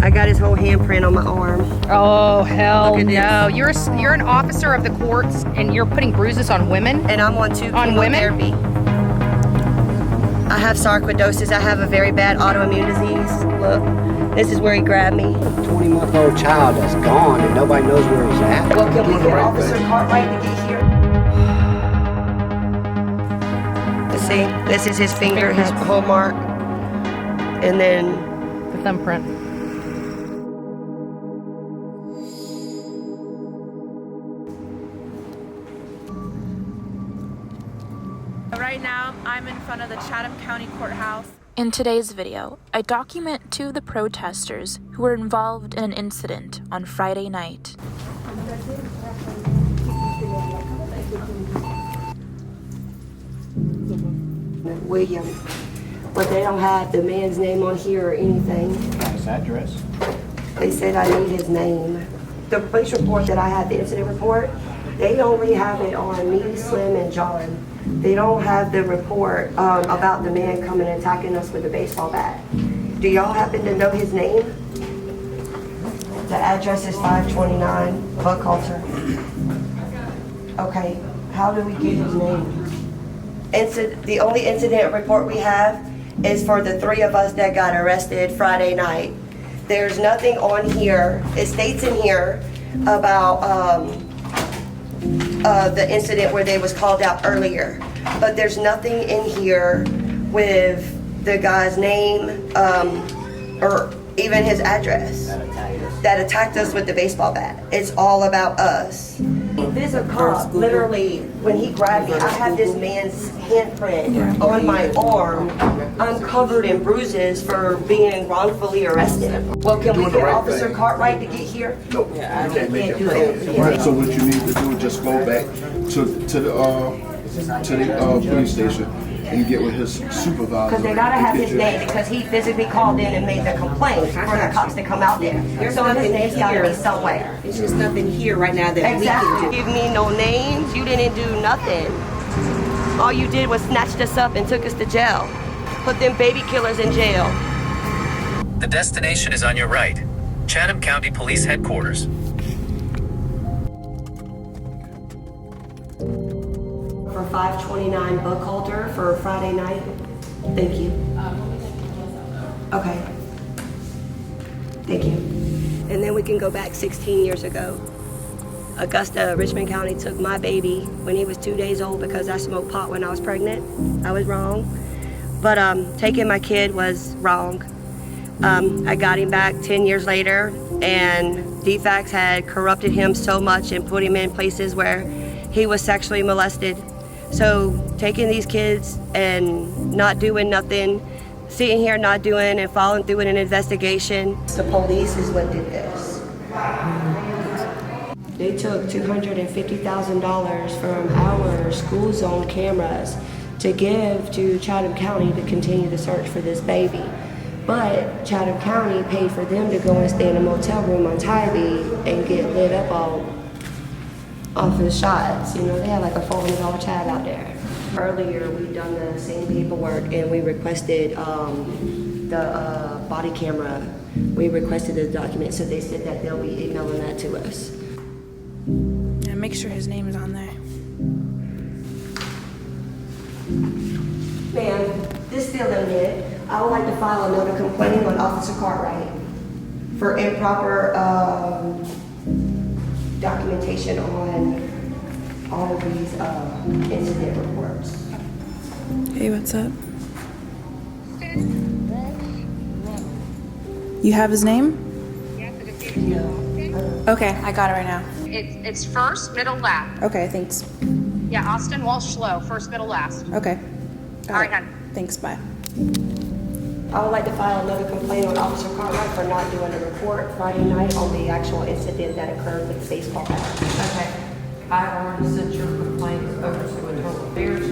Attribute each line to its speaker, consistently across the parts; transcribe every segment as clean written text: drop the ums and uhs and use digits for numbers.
Speaker 1: I got his whole handprint on my arm.
Speaker 2: Oh, hell no.
Speaker 1: This.
Speaker 2: You're an officer of the courts and you're putting bruises on women?
Speaker 1: And I'm on 2 chemotherapy. I have sarcoidosis. I have a very bad autoimmune disease. Look, this is where he grabbed me.
Speaker 3: A 20-month-old child that's gone and nobody knows where he's at.
Speaker 1: Well, can we get Officer Cartwright to get here? Let's see, this is his finger, his whole mark. And then
Speaker 2: the thumbprint.
Speaker 4: Right now, I'm in front of the Chatham County Courthouse.
Speaker 5: In today's video, I document two of the protesters who were involved in an incident on Friday night.
Speaker 1: William, but they don't have the man's name on here or anything.
Speaker 3: His address?
Speaker 1: They said I need his name. The police report that I had, the incident report, they only have it on me, Slim, and John. They don't have the report about the man coming and attacking us with a baseball bat. Do y'all happen to know his name? The address is 529 Buckhalter. Okay, how do we get his name? The only incident report we have is for the 3 of us that got arrested Friday night. There's nothing on here. It states in here about the incident where they was called out earlier, but there's nothing in here with the guy's name or even his address that attacked us with the baseball bat. It's all about us. There's a cop, literally, when he grabbed me, I have this man's handprint on my arm. I'm covered in bruises for being wrongfully arrested. Well, can we get Officer Cartwright to get here?
Speaker 6: No, you can't make it. So what you need to do is just go back to the police station and get with his supervisor.
Speaker 1: Because they gotta have his name, because he physically called in and made the complaint for the cops to come out there. So his name's gotta be somewhere.
Speaker 7: There's just nothing here right now that we can do.
Speaker 1: Give me no names, you didn't do nothing. All you did was snatched us up and took us to jail. Put them baby killers in jail.
Speaker 8: The destination is on your right. Chatham County Police Headquarters.
Speaker 1: For 529 Buckhalter for Friday night. Thank you. Okay. Thank you. And then we can go back 16 years ago. Augusta, Richmond County took my baby when he was 2 days old because I smoked pot when I was pregnant. I was wrong. But taking my kid was wrong. I got him back 10 years later, and DFACS had corrupted him so much and put him in places where he was sexually molested. So taking these kids and not doing nothing, sitting here not doing and following through in an investigation. The police is what did this. They took $250,000 from our school zone cameras to give to Chatham County to continue the search for this baby. But Chatham County paid for them to go and stay in a motel room on Tybee and get lit up all off the shots. You know, they had like a $400 tab out there. Earlier, we done the same paperwork and we requested the body camera. We requested the document, so they said that they'll be emailing that to us.
Speaker 4: Yeah, make sure his name is on there.
Speaker 1: Ma'am, this still isn't it. I would like to file another complaint on Officer Cartwright for improper documentation on all of these incident reports.
Speaker 4: Hey, what's up? You have his name?
Speaker 1: No.
Speaker 4: Okay, I got it right now.
Speaker 2: It's first, middle, last.
Speaker 4: Okay, thanks.
Speaker 2: Yeah, Austin Walsh Slow, first, middle, last.
Speaker 4: Okay.
Speaker 2: All right, hon.
Speaker 4: Thanks, bye.
Speaker 1: I would like to file another complaint on Officer Cartwright for not doing a report Friday night on the actual incident that occurred with the baseball bat.
Speaker 9: Okay. I already sent your complaints over to Internal Affairs.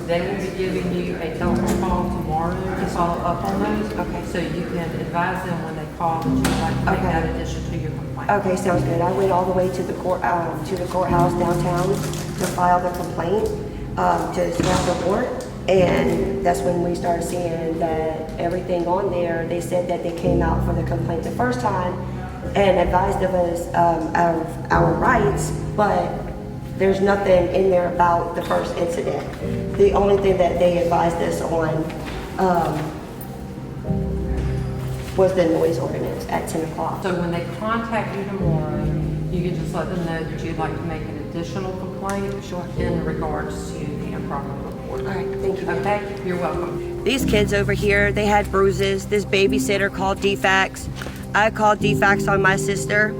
Speaker 9: They will be giving you a telephone call tomorrow to follow up on those.
Speaker 1: Okay.
Speaker 9: So you can advise them when they call that you would like to make that addition to your complaint.
Speaker 1: Okay, sounds good. I went all the way to the courthouse downtown to file the complaint, to staff report. And that's when we started seeing that everything on there, they said that they came out for the complaint the first time and advised of us of our rights, but there's nothing in there about the first incident. The only thing that they advised us on was the noise ordinance at 10 o'clock.
Speaker 9: So when they contact you tomorrow, you can just let them know that you'd like to make an additional complaint in regards to the improper report.
Speaker 1: All right, thank you.
Speaker 9: Okay, you're welcome.
Speaker 1: These kids over here, they had bruises. This babysitter called DFAX. I called DFAX on my sister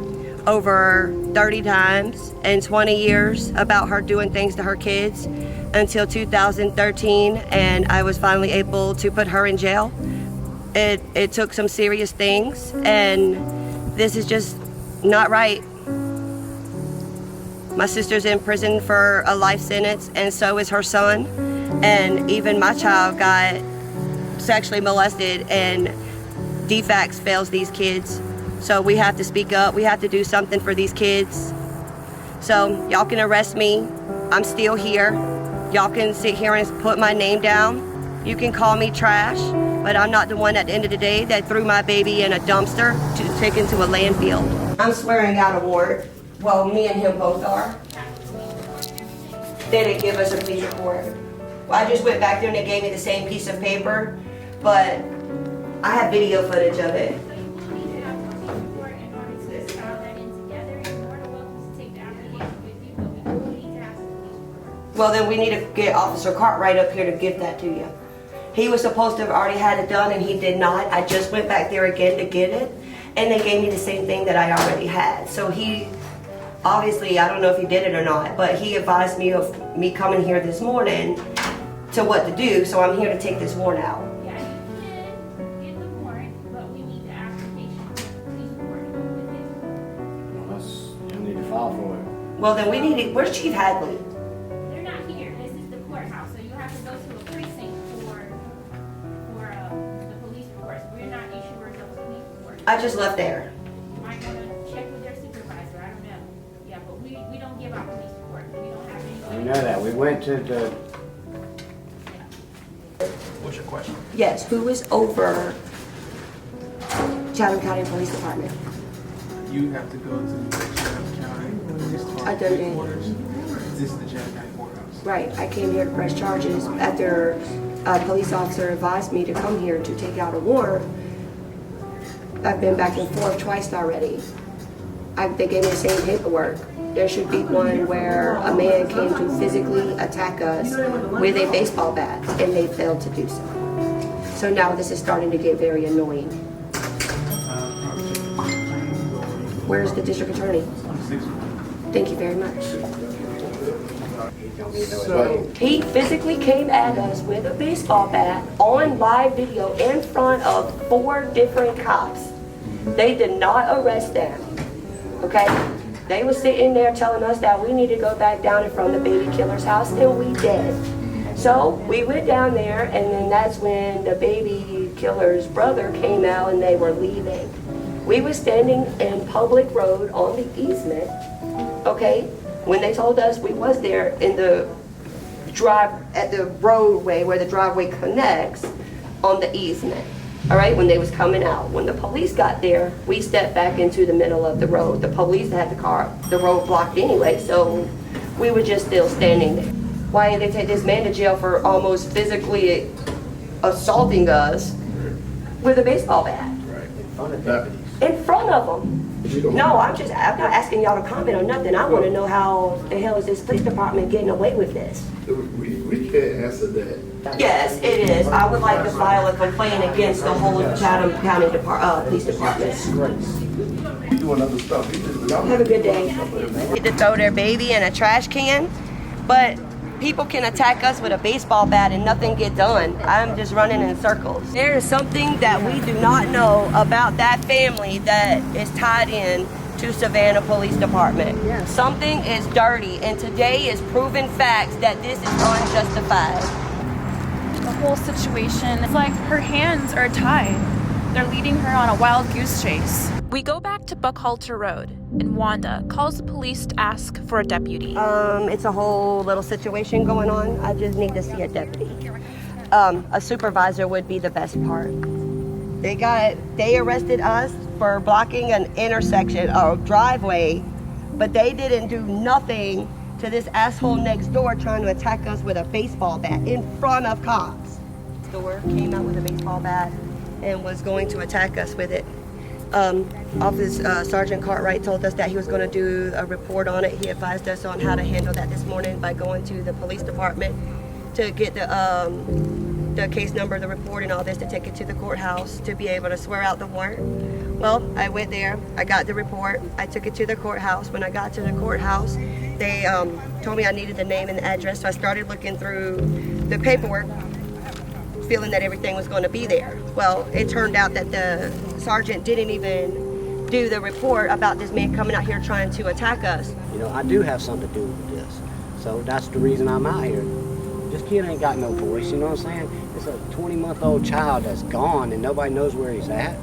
Speaker 1: over 30 times in 20 years about her doing things to her kids until 2013, and I was finally able to put her in jail. It took some serious things, and this is just not right. My sister's in prison for a life sentence, and so is her son. And even my child got sexually molested, and DFAX fails these kids. So we have to speak up. We have to do something for these kids. So y'all can arrest me. I'm still here. Y'all can sit here and put my name down. You can call me trash, but I'm not the one at the end of the day that threw my baby in a dumpster to take into a landfill. I'm swearing out a warrant. Well, me and him both are. They didn't give us a police report. Well, I just went back there and they gave me the same piece of paper, but I have video footage of it. Well, then we need to get Officer Cartwright up here to give that to you. He was supposed to have already had it done and he did not. I just went back there again to get it, and they gave me the same thing that I already had. So he, obviously, I don't know if he did it or not, but he advised me of me coming here this morning to what to do, so I'm here to take this warrant out.
Speaker 10: Yeah, you can get the warrant, but we need the application for the police report to go with it.
Speaker 3: You need to file for it.
Speaker 1: Well, then we need to, where's Chief Hadley?
Speaker 10: They're not here. This is the courthouse, so you have to go to a precinct for the police reports. We're not issuing those police reports.
Speaker 1: I just left there.
Speaker 10: You might want to check with their supervisor. I don't know. Yeah, but we don't give out police reports. We don't have any.
Speaker 3: We know that. We went to the...
Speaker 11: What's your question?
Speaker 1: Yes, who is over Chatham County Police Department?
Speaker 11: You have to go to the Chatham County Police Department.
Speaker 1: I done did.
Speaker 11: Headquarters. This is the Chatham County Courthouse.
Speaker 1: Right, I came here to press charges after a police officer advised me to come here to take out a warrant. I've been back and forth twice already. They gave me the same paperwork. There should be one where a man came to physically attack us with a baseball bat, and they failed to do so. So now this is starting to get very annoying. Where's the district attorney? Thank you very much. He physically came at us with a baseball bat on live video in front of 4 different cops. They did not arrest them, okay? They were sitting there telling us that we need to go back down in front of the baby killer's house, and we did. So we went down there, and then that's when the baby killer's brother came out and they were leaving. We were standing in public road on the easement, okay? When they told us we was there in the at the roadway where the driveway connects on the easement. All right, when they was coming out. When the police got there, we stepped back into the middle of the road. The police had the road blocked anyway, so we were just still standing there. Why did they take this man to jail for almost physically assaulting us with a baseball bat?
Speaker 6: Right. In front of deputies.
Speaker 1: In front of them. No, I'm not asking y'all to comment on nothing. I want to know how the hell is this police department getting away with this?
Speaker 6: We can't answer that.
Speaker 1: Yes, it is. I would like to file a complaint against the whole Chatham County Police Department.
Speaker 6: He's doing other stuff.
Speaker 1: Have a good day. Need to throw their baby in a trash can, but people can attack us with a baseball bat and nothing get done. I'm just running in circles. There is something that we do not know about that family that is tied in to Savannah Police Department. Yeah. Something is dirty, and today is proven facts that this is unjustified.
Speaker 12: The whole situation, it's like her hands are tied. They're leading her on a wild goose chase.
Speaker 5: We go back to Buckhalter Road, and Wanda calls the police to ask for a deputy.
Speaker 1: It's a whole little situation going on. I just need to see a deputy. a supervisor would be the best part. They arrested us for blocking an intersection or driveway, but they didn't do nothing to this asshole next door trying to attack us with a baseball bat in front of cops. The door came out with a baseball bat and was going to attack us with it. Officer Sergeant Cartwright told us that he was going to do a report on it. He advised us on how to handle that this morning by going to the police department to get the case number, the report, and all this to take it to the courthouse to be able to swear out the warrant. Well, I went there, I got the report, I took it to the courthouse. When I got to the courthouse, they told me I needed the name and the address, so I started looking through the paperwork, feeling that everything was going to be there. Well, it turned out that the sergeant didn't even do the report about this man coming out here trying to attack us.
Speaker 3: You know, I do have something to do with this. So that's the reason I'm out here. This kid ain't got no voice, you know what I'm saying? It's a 20-month-old child that's gone and nobody knows where he's at.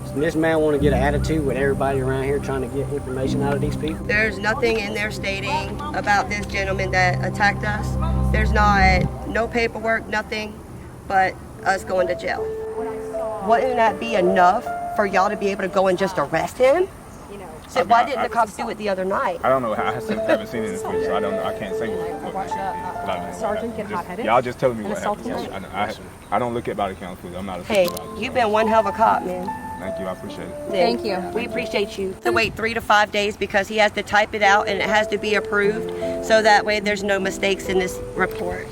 Speaker 3: Does this man want to get an attitude with everybody around here trying to get information out of these people?
Speaker 1: There's nothing in there stating about this gentleman that attacked us. There's no paperwork, nothing, but us going to jail. Wouldn't that be enough for y'all to be able to go and just arrest him? So why didn't the cops do it the other night?
Speaker 11: I don't know. I haven't seen it in the footage, so I don't know. I can't say what
Speaker 2: Sergeant get hot-headed.
Speaker 11: Y'all just telling me what happened. I don't look at body cam footage. I'm not a supervisor.
Speaker 1: Hey, you've been one hell of a cop, man.
Speaker 11: Thank you. I appreciate it.
Speaker 2: Thank you.
Speaker 1: We appreciate you. To wait 3 to 5 days because he has to type it out and it has to be approved, so that way there's no mistakes in this report.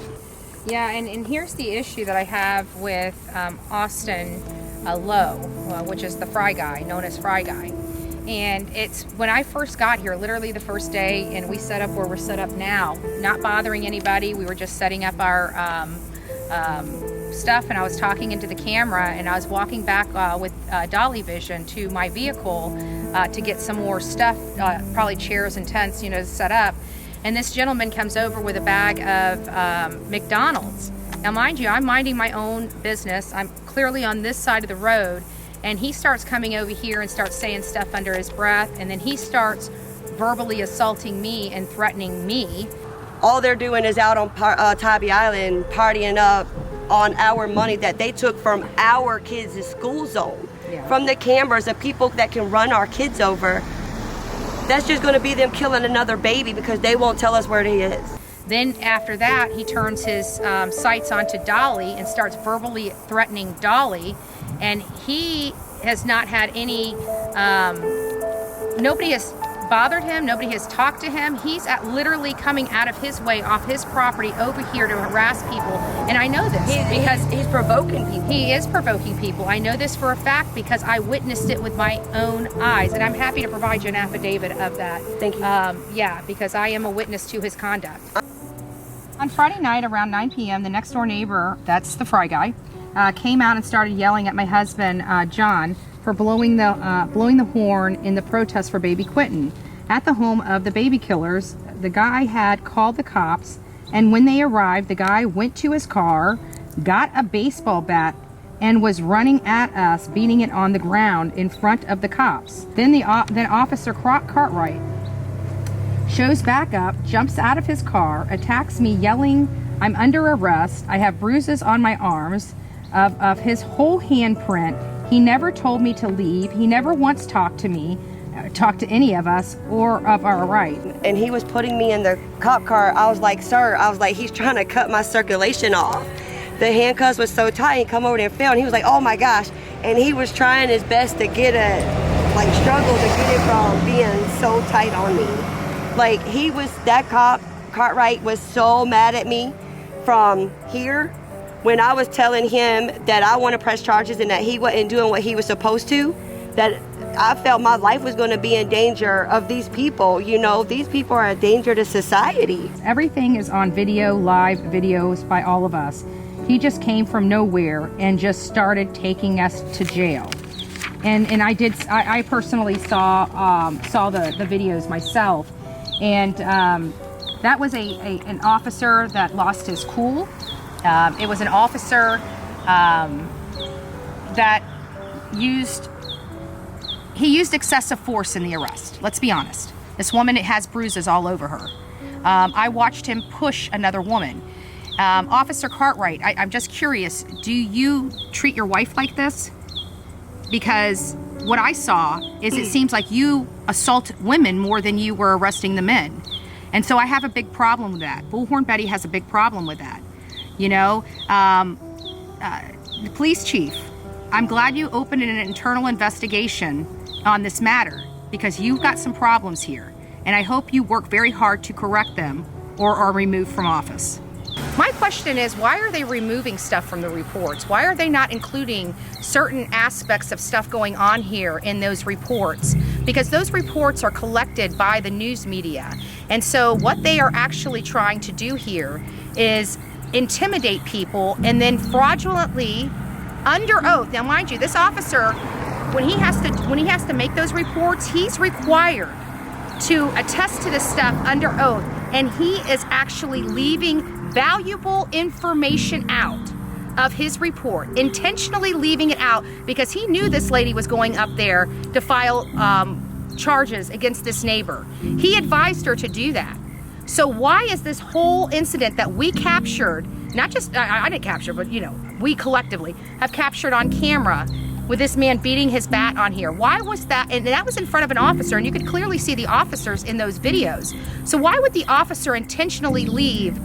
Speaker 2: Yeah, and here's the issue that I have with Austin Lowe, which is the Fry Guy, known as Fry Guy. And it's when I first got here, literally the first day, and we set up where we're set up now, not bothering anybody. We were just setting up our stuff, and I was talking into the camera, and I was walking back with dolly vision to my vehicle to get some more stuff, probably chairs and tents, to set up. And this gentleman comes over with a bag of McDonald's. Now, mind you, I'm minding my own business. I'm clearly on this side of the road. And he starts coming over here and starts saying stuff under his breath, and then he starts verbally assaulting me and threatening me.
Speaker 1: All they're doing is out on Tybee Island partying up on our money that they took from our kids' school zone. Yeah. From the cameras of people that can run our kids over. That's just going to be them killing another baby because they won't tell us where he is.
Speaker 2: Then after that, he turns his sights onto Dolly and starts verbally threatening Dolly. And he has not had any, nobody has bothered him, nobody has talked to him. He's literally coming out of his way off his property over here to harass people. And I know this because
Speaker 1: he's provoking people.
Speaker 2: He is provoking people. I know this for a fact because I witnessed it with my own eyes. And I'm happy to provide you an affidavit of that.
Speaker 1: Thank you.
Speaker 2: Yeah, because I am a witness to his conduct. On Friday night around 9 p.m., the next door neighbor, that's the Fry Guy, came out and started yelling at my husband, John, for blowing the horn in the protest for baby Quinton. At the home of the baby killers, the guy had called the cops, and when they arrived, the guy went to his car, got a baseball bat, and was running at us, beating it on the ground in front of the cops. Then Officer Cartwright shows back up, jumps out of his car, attacks me, yelling, "I'm under arrest. I have bruises on my arms of his whole handprint. He never told me to leave. He never once talked to me, talked to any of us, or of our right."
Speaker 1: And he was putting me in the cop car. I was like, "Sir," I was like, "he's trying to cut my circulation off." The handcuffs was so tight, he come over there and fell, and he was like, "Oh my gosh." And he was trying his best to struggle to get it from being so tight on me. That cop, Cartwright, was so mad at me from here when I was telling him that I want to press charges and that he wasn't doing what he was supposed to, that I felt my life was going to be in danger of these people. These people are a danger to society.
Speaker 2: Everything is on video, live videos by all of us. He just came from nowhere and just started taking us to jail. And I personally saw the videos myself. And that was an officer that lost his cool. It was an officer that used excessive force in the arrest. Let's be honest. This woman has bruises all over her. I watched him push another woman. Officer Cartwright, I'm just curious, do you treat your wife like this? Because what I saw is it seems like you assault women more than you were arresting the men. And so I have a big problem with that. Bullhorn Betty has a big problem with that. You know, the police chief, I'm glad you opened an internal investigation on this matter because you've got some problems here. And I hope you work very hard to correct them or are removed from office. My question is, why are they removing stuff from the reports? Why are they not including certain aspects of stuff going on here in those reports? Because those reports are collected by the news media. And so what they are actually trying to do here is intimidate people and then fraudulently, under oath. Now mind you, this officer, when he has to make those reports, he's required to attest to this stuff under oath, and he is actually leaving valuable information out of his report, intentionally leaving it out because he knew this lady was going up there to file charges against this neighbor. He advised her to do that. So why is this whole incident that we captured, not just, I didn't capture, but you know, we collectively have captured on camera with this man beating his bat on here. Why was that? And that was in front of an officer, and you could clearly see the officers in those videos. So why would the officer intentionally leave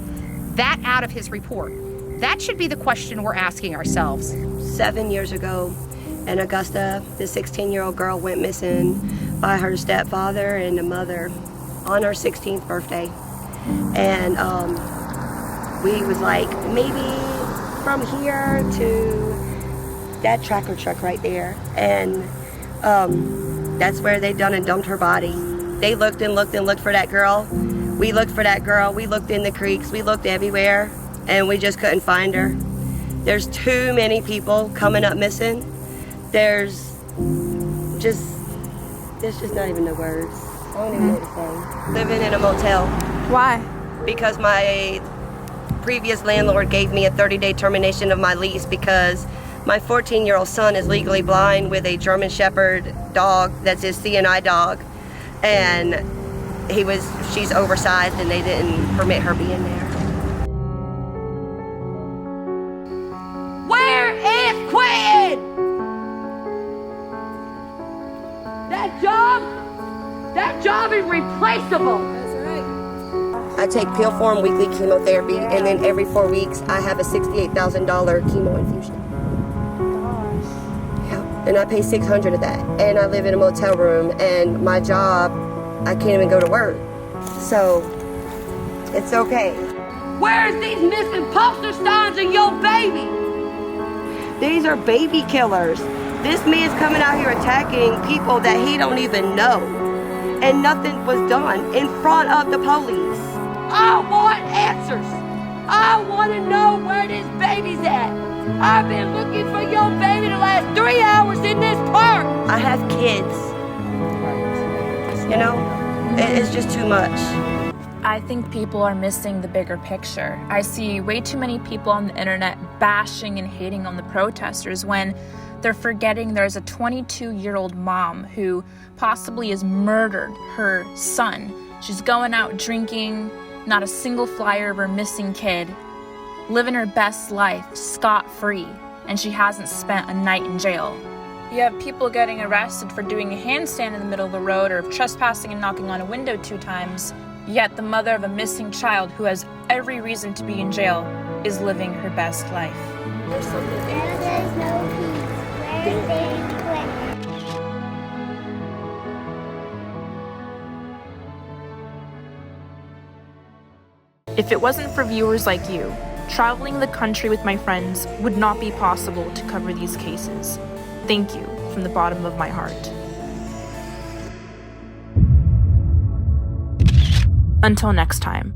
Speaker 2: that out of his report? That should be the question we're asking ourselves.
Speaker 1: 7 years ago in Augusta, the 16-year-old girl went missing by her stepfather and the mother on her 16th birthday. And we was like, maybe from here to that tractor truck right there. And that's where they done and dumped her body. They looked and looked and looked for that girl. We looked for that girl. We looked in the creeks. We looked everywhere, and we just couldn't find her. There's too many people coming up missing. There's just not even the words. I don't even know what to say. Living in a motel.
Speaker 12: Why?
Speaker 1: Because my previous landlord gave me a 30-day termination of my lease because my 14-year-old son is legally blind with a German Shepherd dog that's his CNI dog, and she's oversized and they didn't permit her being there.
Speaker 7: Where is Quinton? That job is replaceable.
Speaker 1: I take pill form weekly chemotherapy, and then every 4 weeks I have a $68,000 chemo infusion. Yeah, and I pay $600 of that, and I live in a motel room, and my job, I can't even go to work, so it's okay.
Speaker 7: Where's these missing poster signs of your baby?
Speaker 1: These are baby killers. This man's coming out here attacking people that he don't even know, and nothing was done in front of the police.
Speaker 7: I want answers. I want to know where this baby's at. I've been looking for your baby the last 3 hours in this park.
Speaker 1: I have kids. You know, it's just too much.
Speaker 5: I think people are missing the bigger picture. I see way too many people on the internet bashing and hating on the protesters when they're forgetting there's a 22-year-old mom who possibly has murdered her son. She's going out drinking, not a single flyer of her missing kid, living her best life scot-free, and she hasn't spent a night in jail. You have people getting arrested for doing a handstand in the middle of the road or trespassing and knocking on a window 2 times, yet the mother of a missing child who has every reason to be in jail is living her best life.
Speaker 10: There's no peace. Where's baby Quinton?
Speaker 5: If it wasn't for viewers like you, traveling the country with my friends would not be possible to cover these cases. Thank you from the bottom of my heart. Until next time.